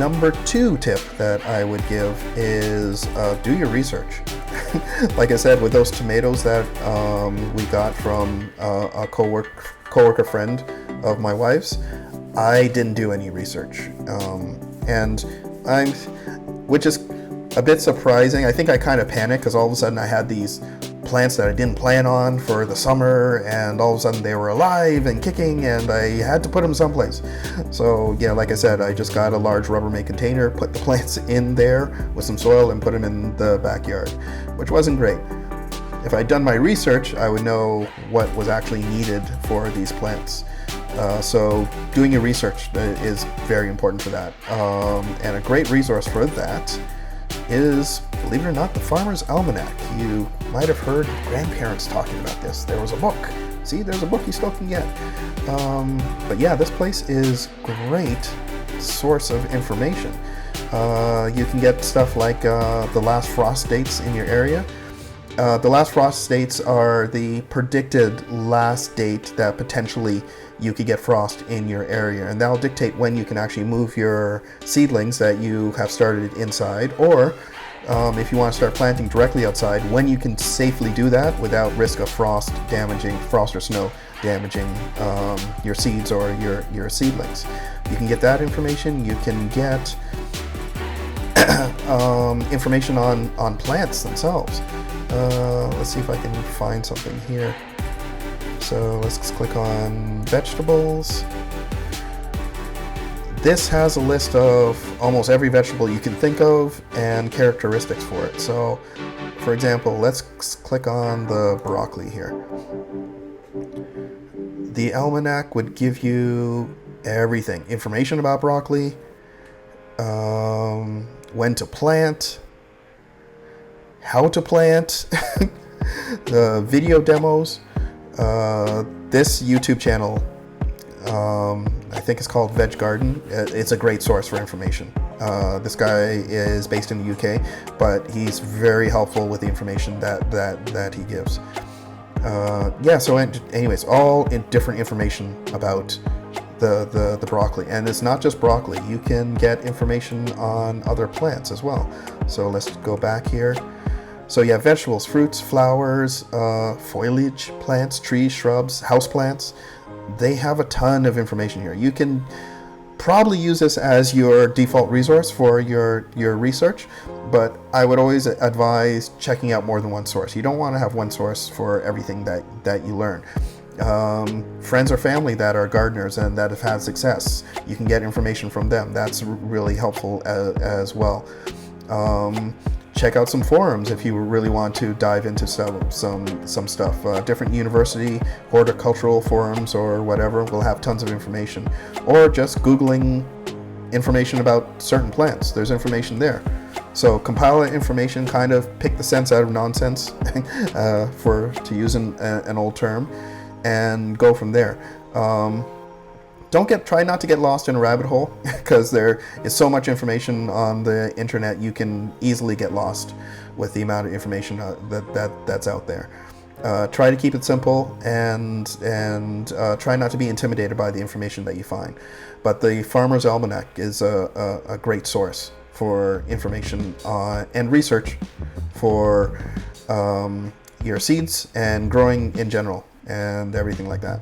number 2 tip that I would give is do your research. Like I said, with those tomatoes that we got from a coworker friend of my wife's, I didn't do any research, which is a bit surprising. I think I kind of panicked because all of a sudden I had these plants that I didn't plan on for the summer, and all of a sudden they were alive and kicking, and I had to put them someplace. So yeah, like I said, I just got a large Rubbermaid container, put the plants in there with some soil, and put them in the backyard, which wasn't great. If I'd done my research, I would know what was actually needed for these plants. So doing your research is very important for that. And a great resource for that is, believe it or not, the Farmer's Almanac. You might have heard grandparents talking about this. There was a book. See, there's a book you still can get. But yeah, this place is great source of information. You can get stuff like the last frost dates in your area. The last frost dates are the predicted last date that potentially you could get frost in your area, and that'll dictate when you can actually move your seedlings that you have started inside, or if you want to start planting directly outside, when you can safely do that without risk of frost or snow damaging your seeds or your seedlings. You can get that information. You can get information on plants themselves. Let's see if I can find something here. So let's click on vegetables. This has a list of almost every vegetable you can think of and characteristics for it. So, for example, let's click on the broccoli here. The almanac would give you everything. Information about broccoli, when to plant, how to plant, the video demos. This YouTube channel, I think it's called Veg Garden. It's a great source for information. This guy is based in the UK, but he's very helpful with the information that he gives. Yeah, so anyways, all different information about the broccoli. And it's not just broccoli. You can get information on other plants as well. So let's go back here. So you have vegetables, fruits, flowers, foliage, plants, trees, shrubs, house plants. They have a ton of information here. You can probably use this as your default resource for your research, but I would always advise checking out more than one source. You don't want to have one source for everything that you learn. Friends or family that are gardeners and that have had success, you can get information from them. That's really helpful as well. Check out some forums if you really want to dive into some stuff. Different university horticultural forums or whatever will have tons of information. Or just Googling information about certain plants. There's information there. So compile that information, kind of pick the sense out of nonsense, to use an old term, and go from there. Try not to get lost in a rabbit hole, because there is so much information on the internet. You can easily get lost with the amount of information that's out there. Try to keep it simple and try not to be intimidated by the information that you find. But the Farmer's Almanac is a great source for information and research for your seeds and growing in general and everything like that.